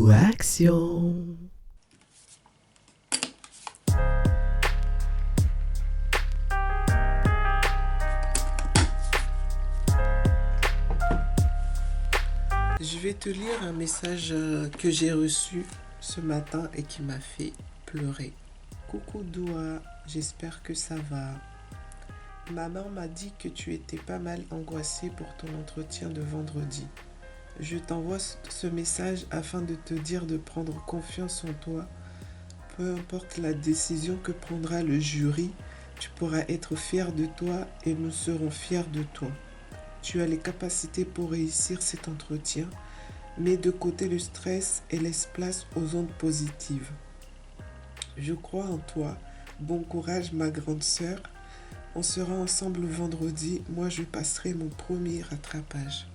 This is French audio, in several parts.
ou action. Je vais te lire un message que j'ai reçu ce matin et qui m'a fait pleurer. Coucou Doua, j'espère que ça va. Maman m'a dit que tu étais pas mal angoissée pour ton entretien de vendredi. Je t'envoie ce message afin de te dire de prendre confiance en toi. Peu importe la décision que prendra le jury, tu pourras être fier de toi et nous serons fiers de toi. Tu as les capacités pour réussir cet entretien. Mets de côté le stress et laisse place aux ondes positives. Je crois en toi. Bon courage, ma grande sœur. On sera ensemble vendredi. Moi, je passerai mon premier rattrapage.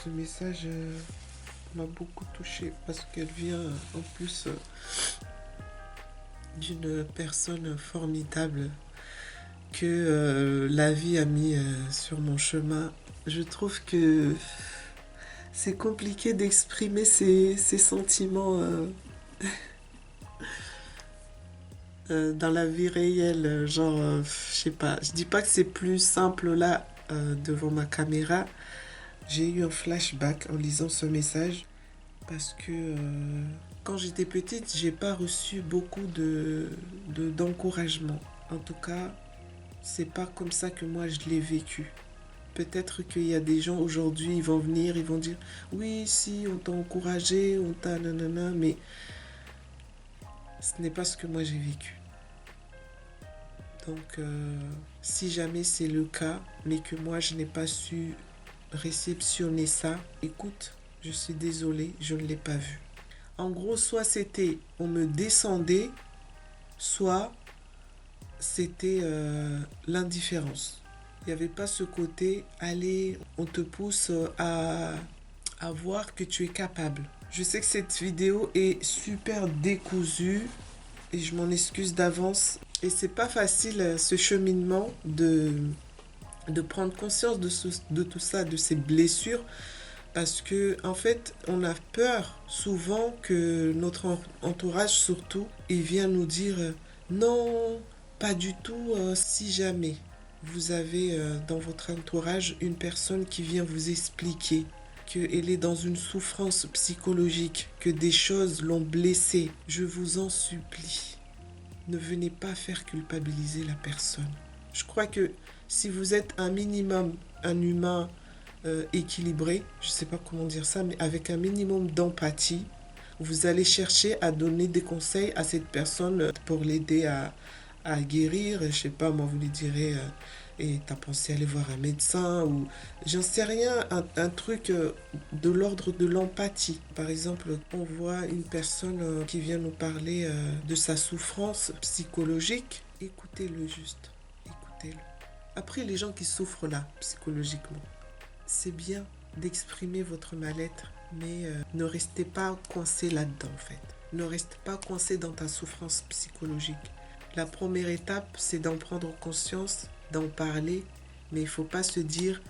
Ce message m'a beaucoup touchée parce qu'elle vient en plus d'une personne formidable que la vie a mis sur mon chemin. Je trouve que c'est compliqué d'exprimer ces sentiments dans la vie réelle. Genre, je sais pas. Je dis pas que c'est plus simple là devant ma caméra. J'ai eu un flashback en lisant ce message parce que quand j'étais petite, j'ai pas reçu beaucoup d'encouragement. En tout cas, c'est pas comme ça que moi je l'ai vécu. Peut-être qu'il y a des gens aujourd'hui, ils vont venir, ils vont dire oui, si, on t'a encouragé, on t'a nanana, mais ce n'est pas ce que moi j'ai vécu. Donc, si jamais c'est le cas, mais que moi je n'ai pas su réceptionner ça, écoute, je suis désolée, je ne l'ai pas vu. En gros, soit c'était on me descendait, soit c'était l'indifférence. Il n'y avait pas ce côté, allez, on te pousse à voir que tu es capable. Je sais que cette vidéo est super décousue et je m'en excuse d'avance. Et c'est pas facile ce cheminement de prendre conscience de tout ça, de ces blessures. Parce que en fait, on a peur souvent que notre entourage surtout, il vient nous dire non, pas du tout, si jamais vous avez dans votre entourage une personne qui vient vous expliquer qu'elle est dans une souffrance psychologique, que des choses l'ont blessée, je vous en supplie, ne venez pas faire culpabiliser la personne. Je crois que si vous êtes un minimum un humain équilibré, je ne sais pas comment dire ça, mais avec un minimum d'empathie, vous allez chercher à donner des conseils à cette personne pour l'aider à guérir. Je ne sais pas, moi vous lui direz et t'as pensé aller voir un médecin ou j'en sais rien, un truc de l'ordre de l'empathie. Par exemple, on voit une personne qui vient nous parler de sa souffrance psychologique, écoutez-le juste, écoutez-le. Après, les gens qui souffrent là, psychologiquement, c'est bien d'exprimer votre mal-être, mais ne restez pas coincé là-dedans en fait. Ne reste pas coincé dans ta souffrance psychologique. La première étape, c'est d'en prendre conscience, d'en parler, mais il ne faut pas se dire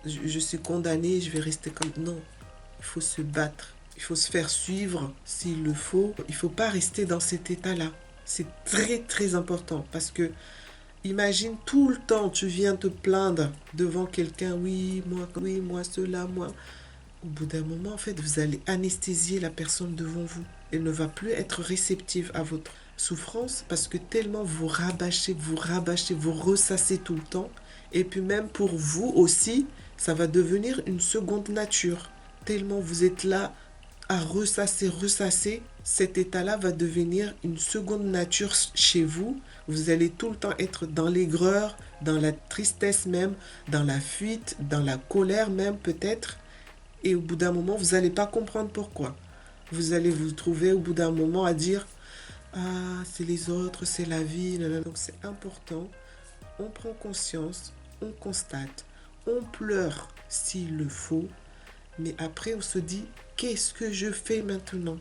je suis condamné, je vais rester comme... Non, il faut se battre, il faut se faire suivre s'il le faut. Il ne faut pas rester dans cet état-là. C'est très très important parce que imagine tout le temps, tu viens te plaindre devant quelqu'un, oui, moi, cela, moi. Au bout d'un moment, en fait, vous allez anesthésier la personne devant vous. Elle ne va plus être réceptive à votre souffrance parce que tellement vous rabâchez, vous ressassez tout le temps. Et puis même pour vous aussi, ça va devenir une seconde nature. Tellement vous êtes là à ressasser, cet état-là va devenir une seconde nature chez vous. Vous allez tout le temps être dans l'aigreur, dans la tristesse même, dans la fuite, dans la colère même peut-être. Et au bout d'un moment, vous n'allez pas comprendre pourquoi. Vous allez vous trouver au bout d'un moment à dire « Ah, c'est les autres, c'est la vie. » Donc c'est important. On prend conscience, on constate, on pleure s'il le faut. Mais après, on se dit « Qu'est-ce que je fais maintenant ?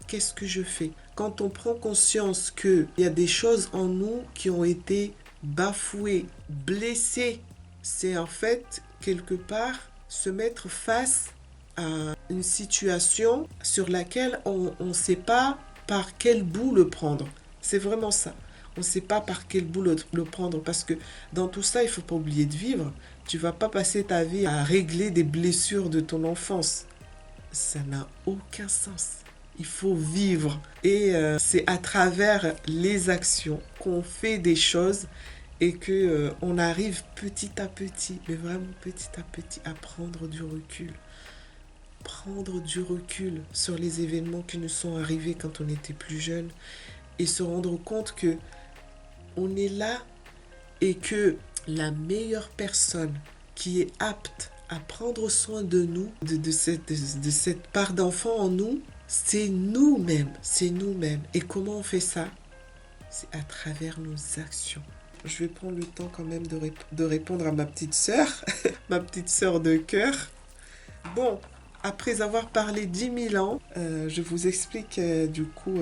Qu'est-ce que je fais ?» Quand on prend conscience qu'il y a des choses en nous qui ont été bafouées, blessées, c'est en fait quelque part se mettre face à une situation sur laquelle on ne sait pas par quel bout le prendre. C'est vraiment ça. On ne sait pas par quel bout le prendre parce que dans tout ça, il ne faut pas oublier de vivre. Tu ne vas pas passer ta vie à régler des blessures de ton enfance. Ça n'a aucun sens. Il faut vivre. Et c'est à travers les actions qu'on fait des choses et que on arrive petit à petit, mais vraiment petit à petit, à prendre du recul. Prendre du recul sur les événements qui nous sont arrivés quand on était plus jeune et se rendre compte que on est là et que la meilleure personne qui est apte à prendre soin de nous, de cette part d'enfant en nous, c'est nous-mêmes. C'est nous-mêmes. Et comment on fait ça? C'est à travers nos actions. Je vais prendre le temps quand même de répondre à ma petite sœur, ma petite sœur de cœur. Bon, après avoir parlé 10 000 ans, je vous explique du coup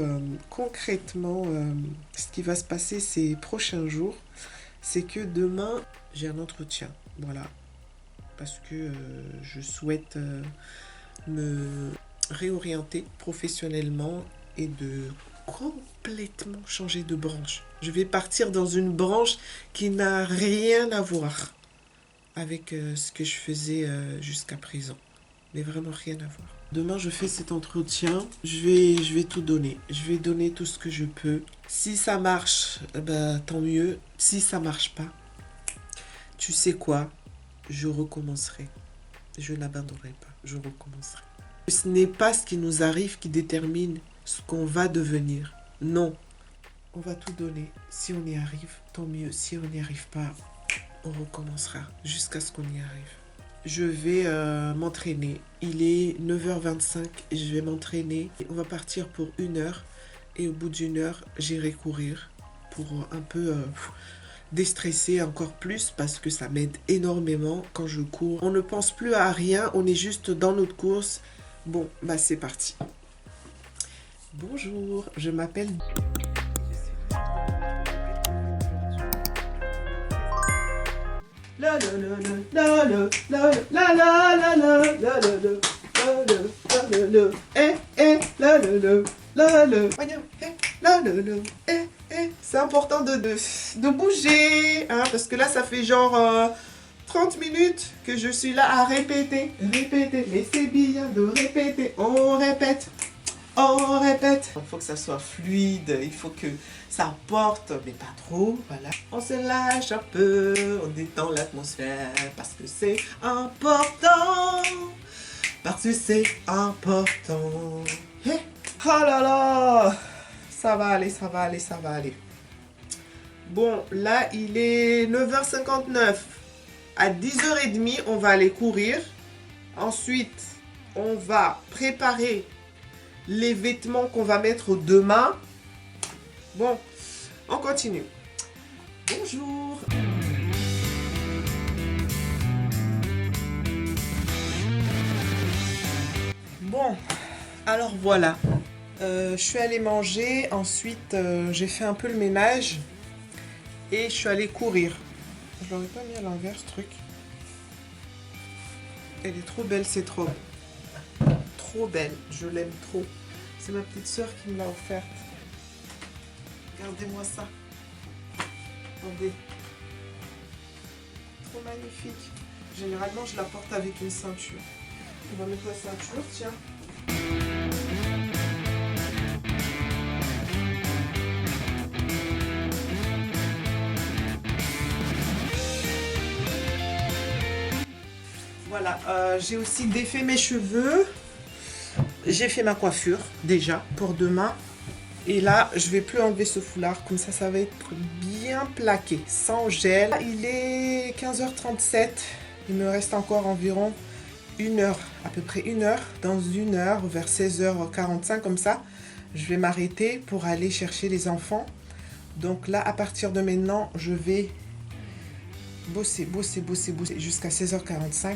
concrètement ce qui va se passer ces prochains jours. C'est que demain, j'ai un entretien. Voilà. Parce que je souhaite me réorienter professionnellement et de complètement changer de branche. Je vais partir dans une branche qui n'a rien à voir avec ce que je faisais jusqu'à présent. Mais vraiment rien à voir. Demain, je fais cet entretien. Je vais tout donner. Je vais donner tout ce que je peux. Si ça marche, bah, tant mieux. Si ça marche pas, tu sais quoi? Je recommencerai. Je n'abandonnerai pas. Je recommencerai. Ce n'est pas ce qui nous arrive qui détermine ce qu'on va devenir. Non. On va tout donner. Si on y arrive, tant mieux. Si on n'y arrive pas, on recommencera jusqu'à ce qu'on y arrive. Je vais m'entraîner. Il est 9h25 et je vais m'entraîner. On va partir pour 1 heure et au bout d'1 heure, j'irai courir pour un peu déstresser encore plus parce que ça m'aide énormément quand je cours. On ne pense plus à rien, on est juste dans notre course. Bon, bah c'est parti. Bonjour, je m'appelle... La la la la la la la la la la la la la la eh eh la la la la la la la la eh eh. C'est important de bouger hein, parce que là ça fait genre 30 minutes que je suis là à répéter mais c'est bien de répéter, on répète. Il faut que ça soit fluide, il faut que ça porte, mais pas trop, voilà. On se lâche un peu, on détend l'atmosphère, parce que c'est important. Parce que c'est important. Hey. Oh là là, ça va aller. Bon, là, il est 9h59. À 10h30, on va aller courir. Ensuite, on va préparer les vêtements qu'on va mettre demain. Bon, on continue. Bonjour. Bon, alors voilà. Je suis allée manger. Ensuite, j'ai fait un peu le ménage. Et je suis allée courir. Je l'aurais pas mis à l'envers, ce truc. Elle est trop belle, cette robe. Trop belle, je l'aime trop. C'est ma petite soeur qui me l'a offerte. Regardez-moi ça. Regardez. Trop magnifique. Généralement, je la porte avec une ceinture. On va mettre la ceinture, tiens. Voilà, j'ai aussi défait mes cheveux. J'ai fait ma coiffure déjà pour demain. Et là, je vais plus enlever ce foulard. Comme ça va être bien plaqué, sans gel. Il est 15h37. Il me reste encore environ 1 heure, à peu près 1 heure. Dans 1 heure, vers 16h45 comme ça, je vais m'arrêter pour aller chercher les enfants. Donc là, à partir de maintenant, je vais bosser jusqu'à 16h45.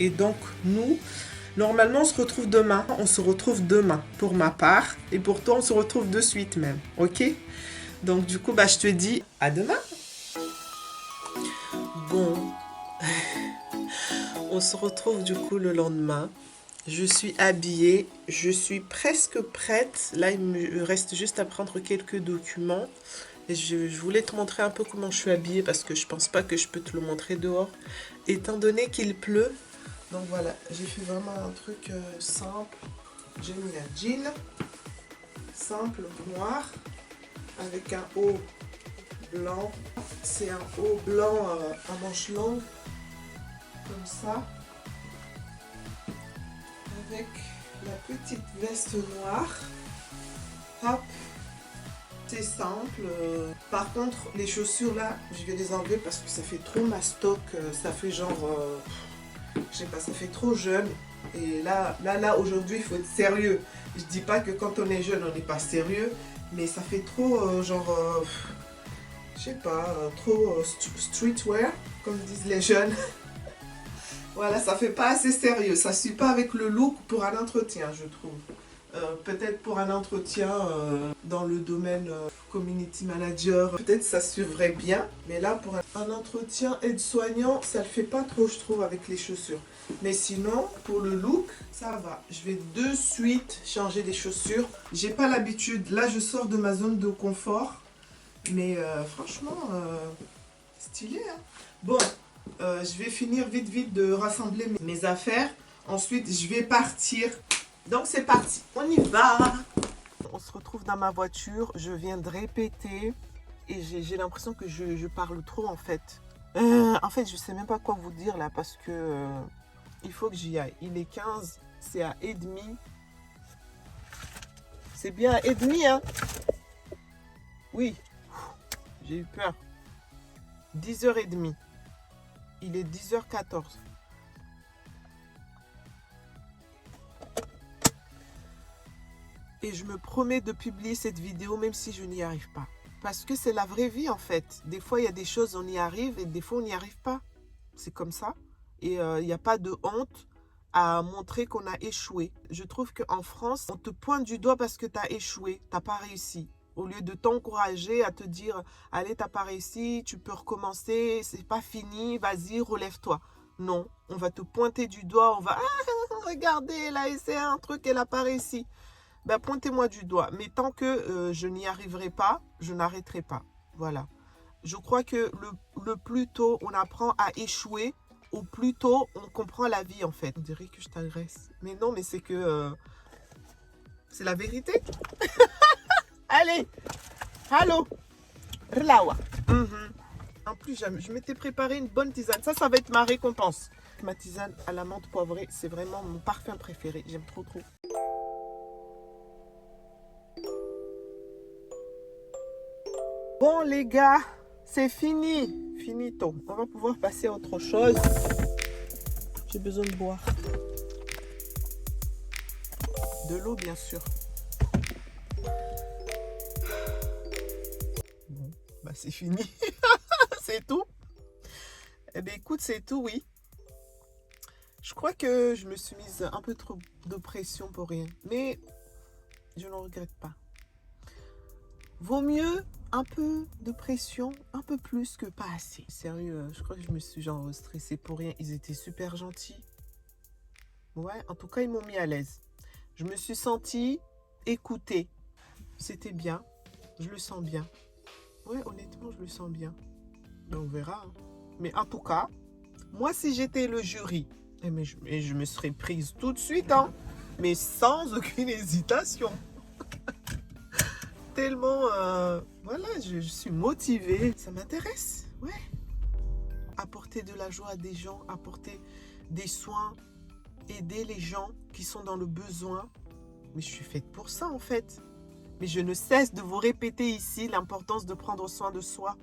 Et donc, nous... Normalement, on se retrouve demain. On se retrouve demain pour ma part. Et pour toi, on se retrouve de suite même. Ok? Donc, du coup, bah, je te dis à demain. Bon. On se retrouve du coup le lendemain. Je suis habillée, je suis presque prête. Là, il me reste juste à prendre quelques documents. Et je voulais te montrer un peu comment je suis habillée parce que je pense pas que je peux te le montrer dehors, étant donné qu'il pleut. Donc voilà, j'ai fait vraiment un truc simple. J'ai mis un jean simple noir avec un haut blanc. C'est un haut blanc à manches longues, comme ça, avec la petite veste noire. Hop, c'est simple. Par contre, les chaussures là, je vais les enlever parce que ça fait trop mastoc. Ça fait genre, je sais pas, ça fait trop jeune. Et là, aujourd'hui, il faut être sérieux. Je dis pas que quand on est jeune, on n'est pas sérieux, mais ça fait trop, genre, je sais pas, trop streetwear, comme disent les jeunes. Voilà, ça fait pas assez sérieux. Ça suit pas avec le look pour un entretien, je trouve. Peut-être pour un entretien dans le domaine community manager, peut-être ça suivrait bien. Mais là, pour un entretien aide-soignant, ça le fait pas trop, je trouve, avec les chaussures. Mais sinon, pour le look, ça va. Je vais de suite changer les chaussures. J'ai pas l'habitude. Là, je sors de ma zone de confort. Mais franchement, stylé, hein. Bon, je vais finir vite de rassembler mes affaires. Ensuite, je vais partir. Donc, c'est parti. On y va. On se retrouve dans ma voiture. Je viens de répéter. Et j'ai l'impression que je parle trop, en fait. En fait, je sais même pas quoi vous dire, là. Parce que il faut que j'y aille. Il est 15. C'est à 1h30. C'est bien à 1h30, hein. Oui. J'ai eu peur. 10h30. Il est 10h14. Et je me promets de publier cette vidéo même si je n'y arrive pas. Parce que c'est la vraie vie en fait. Des fois, il y a des choses, on y arrive et des fois, on n'y arrive pas. C'est comme ça. Et il n'y a pas de honte à montrer qu'on a échoué. Je trouve qu'en France, on te pointe du doigt parce que tu as échoué, tu n'as pas réussi. Au lieu de t'encourager à te dire, allez, t'as pas réussi, tu peux recommencer, c'est pas fini, vas-y, relève-toi. Non, on va te pointer du doigt, on va, regardez, elle a essayé un truc, elle n'a pas réussi. Ben, pointez-moi du doigt. Mais tant que je n'y arriverai pas, je n'arrêterai pas. Voilà. Je crois que le plus tôt on apprend à échouer, au plus tôt on comprend la vie en fait. On dirait que je t'agresse. Mais non, mais c'est que c'est la vérité. Allez, allô, relawa. En plus, je m'étais préparé une bonne tisane. Ça va être ma récompense. Ma tisane à la menthe poivrée, c'est vraiment mon parfum préféré. J'aime trop. Bon, les gars, c'est fini. Finito. On va pouvoir passer à autre chose. J'ai besoin de boire. De l'eau, bien sûr. Bon, bah c'est fini. C'est tout. Eh bien, écoute, c'est tout, oui. Je crois que je me suis mise un peu trop de pression pour rien. Mais je n'en regrette pas. Vaut mieux un peu de pression, un peu plus que pas assez. Sérieux, je crois que je me suis genre stressée pour rien. Ils étaient super gentils. Ouais, en tout cas, ils m'ont mis à l'aise. Je me suis sentie écoutée. C'était bien. Je le sens bien. Ouais, honnêtement, je le sens bien. Ben, on verra. Hein. Mais en tout cas, moi, si j'étais le jury, je me serais prise tout de suite, hein, mais sans aucune hésitation. Tellement, voilà, je suis motivée. Ça m'intéresse, ouais. Apporter de la joie à des gens, apporter des soins, aider les gens qui sont dans le besoin. Mais je suis faite pour ça, en fait. Mais je ne cesse de vous répéter ici l'importance de prendre soin de soi,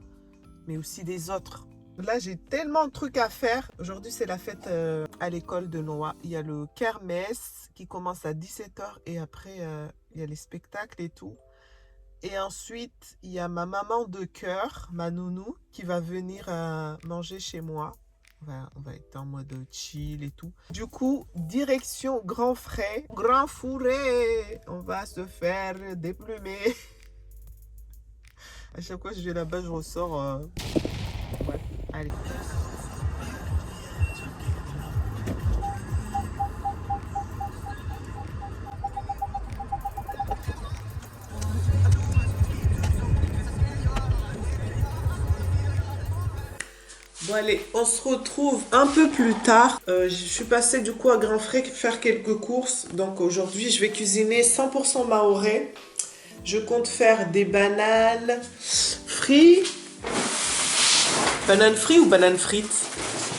mais aussi des autres. Là, j'ai tellement de trucs à faire. Aujourd'hui, c'est la fête à l'école de Noah. Il y a le kermesse qui commence à 17h et après, il y a les spectacles et tout. Et ensuite, il y a ma maman de cœur, ma nounou, qui va venir manger chez moi. On va être en mode chill et tout. Du coup, direction Grand Frais, Grand Fourré. On va se faire déplumer. À chaque fois que je vais là-bas, je ressors. Ouais, allez. Bon allez, on se retrouve un peu plus tard. Je suis passée du coup à Grand Frais faire quelques courses. Donc aujourd'hui, je vais cuisiner 100% mahorais. Je compte faire des bananes frites. Bananes frites ou bananes frites.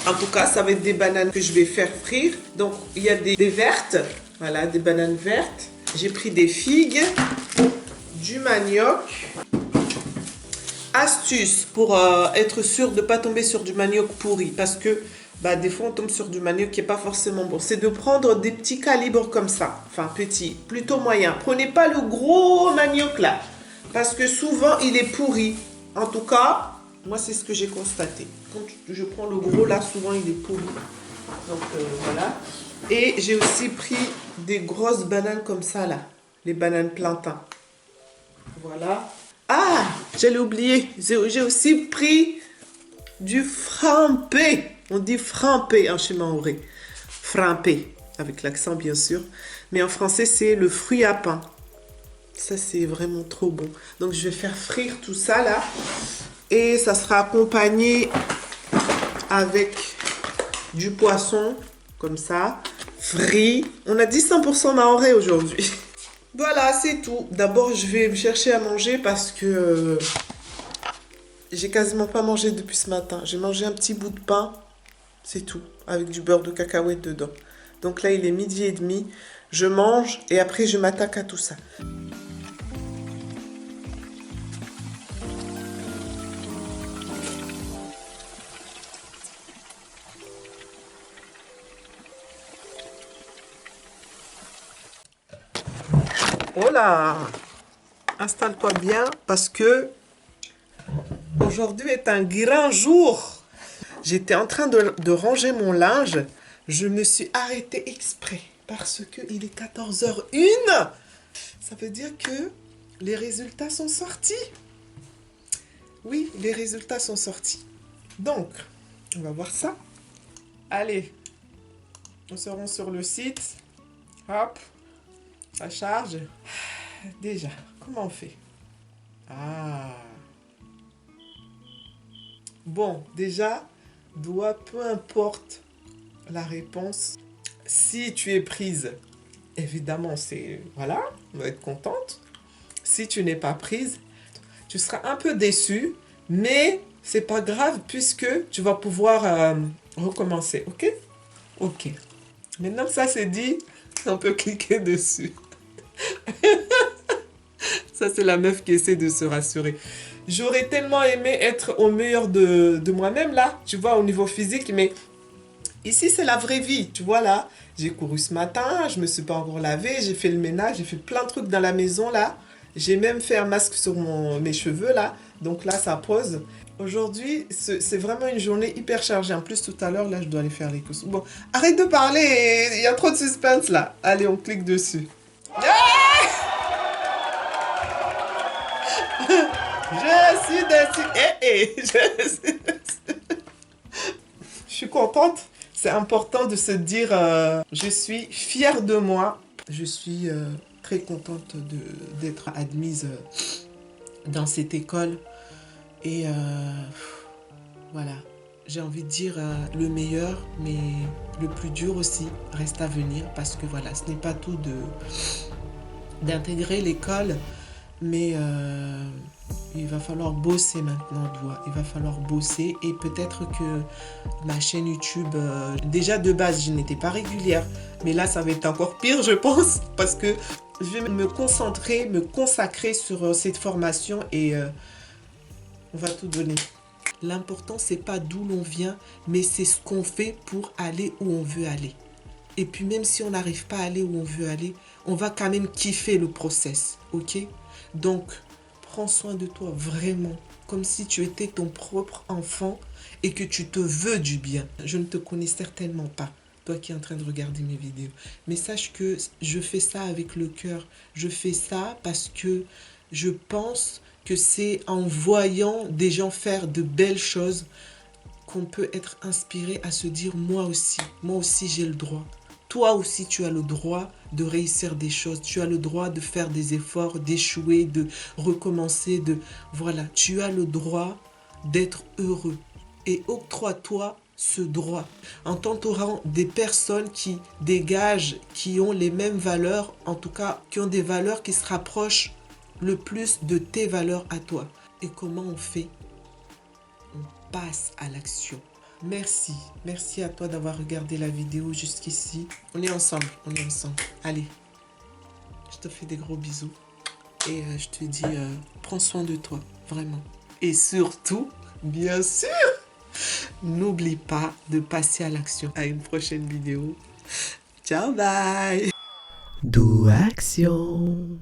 En tout cas, ça va être des bananes que je vais faire frire. Donc il y a des vertes. Voilà, des bananes vertes. J'ai pris des figues, du manioc. Astuce pour être sûr de ne pas tomber sur du manioc pourri. Parce que des fois, on tombe sur du manioc qui n'est pas forcément bon. C'est de prendre des petits calibres comme ça. Enfin, petits, plutôt moyens. Prenez pas le gros manioc là. Parce que souvent, il est pourri. En tout cas, moi, c'est ce que j'ai constaté. Quand je prends le gros là, souvent, il est pourri. Donc, voilà. Et j'ai aussi pris des grosses bananes comme ça là. Les bananes plantains. Voilà. Ah, j'allais oublier. J'ai aussi pris du frappé. On dit frappé en chez mahorais. Frappé, avec l'accent bien sûr. Mais en français, c'est le fruit à pain. Ça, c'est vraiment trop bon. Donc, je vais faire frire tout ça là. Et ça sera accompagné avec du poisson, comme ça. Frit. On a dit 100% mahorais aujourd'hui. Voilà, c'est tout. D'abord, je vais me chercher à manger parce que j'ai quasiment pas mangé depuis ce matin. J'ai mangé un petit bout de pain, c'est tout, avec du beurre de cacahuète dedans. Donc là, il est 12h30. Je mange et après, je m'attaque à tout ça. Oh là! Installe-toi bien parce que aujourd'hui est un grand jour. J'étais en train de ranger mon linge. Je me suis arrêtée exprès parce qu'il est 14h01. Ça veut dire que les résultats sont sortis. Oui, les résultats sont sortis. Donc, on va voir ça. Allez, on se rend sur le site. Hop, ça charge. Déjà, comment on fait? Ah. Bon, déjà, peu importe la réponse, si tu es prise, évidemment, voilà, on va être contente. Si tu n'es pas prise, tu seras un peu déçue, mais c'est pas grave puisque tu vas pouvoir recommencer, ok? Ok. Maintenant que ça c'est dit, on peut cliquer dessus. Ça, c'est la meuf qui essaie de se rassurer. J'aurais tellement aimé être au meilleur de moi-même, là, tu vois, au niveau physique, mais ici, c'est la vraie vie, tu vois, là. J'ai couru ce matin, je me suis pas encore lavée, j'ai fait le ménage, j'ai fait plein de trucs dans la maison, là. J'ai même fait un masque sur mes cheveux, là. Donc là, ça pose. Aujourd'hui, c'est vraiment une journée hyper chargée. En plus, tout à l'heure, là, je dois aller faire les courses. Bon, arrête de parler, il y a trop de suspense, là. Allez, on clique dessus. Je suis déçue. Je suis contente. C'est important de se dire je suis fière de moi. Je suis très contente d'être admise dans cette école. Et voilà. J'ai envie de dire le meilleur, mais le plus dur aussi reste à venir. Parce que voilà, ce n'est pas tout d'intégrer l'école. Mais il va falloir bosser maintenant, il va falloir bosser et peut-être que ma chaîne YouTube, déjà de base, je n'étais pas régulière. Mais là, ça va être encore pire, je pense, parce que je vais me concentrer, me consacrer sur cette formation et on va tout donner. L'important, c'est pas d'où l'on vient, mais c'est ce qu'on fait pour aller où on veut aller. Et puis même si on n'arrive pas à aller où on veut aller, on va quand même kiffer le process, ok? Donc, prends soin de toi vraiment, comme si tu étais ton propre enfant et que tu te veux du bien. Je ne te connais certainement pas, toi qui es en train de regarder mes vidéos. Mais sache que je fais ça avec le cœur. Je fais ça parce que je pense que c'est en voyant des gens faire de belles choses qu'on peut être inspiré à se dire moi aussi j'ai le droit. Toi aussi, tu as le droit de réussir des choses. Tu as le droit de faire des efforts, d'échouer, de recommencer. Voilà, tu as le droit d'être heureux. et octroie-toi ce droit en t'entourant des personnes qui dégagent, qui ont les mêmes valeurs, en tout cas qui ont des valeurs qui se rapprochent le plus de tes valeurs à toi. Et comment on fait? On passe à l'action. Merci, merci à toi d'avoir regardé la vidéo jusqu'ici. On est ensemble, on est ensemble. Allez, je te fais des gros bisous et je te dis prends soin de toi, vraiment. Et surtout, bien sûr, n'oublie pas de passer à l'action. À une prochaine vidéo. Ciao, bye. Do action.